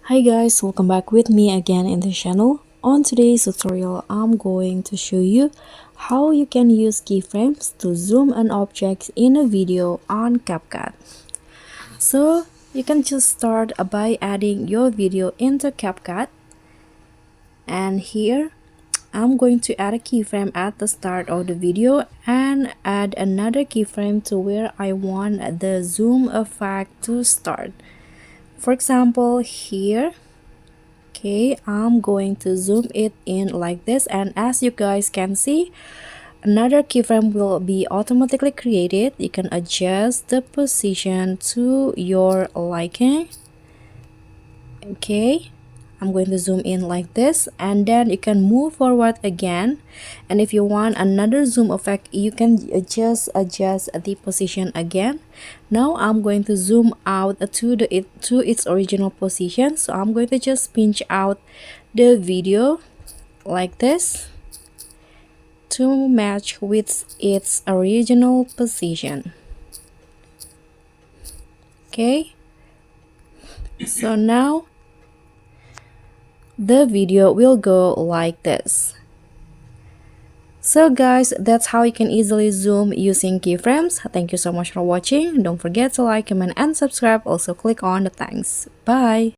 Hi guys, welcome back with me again in the channel. On today's tutorial, I'm going to show you how you can use keyframes to zoom an object in a video on CapCut. So you can just start by adding your video into CapCut, and here I'm going to add a keyframe at the start of the video and add another keyframe to where I want the zoom effect to start. For example, here, okay, I'm going to zoom it in like this, and as you guys can see, another keyframe will be automatically created. You can adjust the position to your liking. Okay, I'm going to zoom in like this, and then you can move forward again, and if you want another zoom effect, you can just adjust the position again. Now I'm going to zoom out to its original position, so I'm going to just pinch out the video like this to match with its original position. Okay, so now the video will go like this. So guys, that's how you can easily zoom using keyframes. Thank you so much for watching. Don't forget to like, comment, and subscribe. Also click on the thanks. Bye.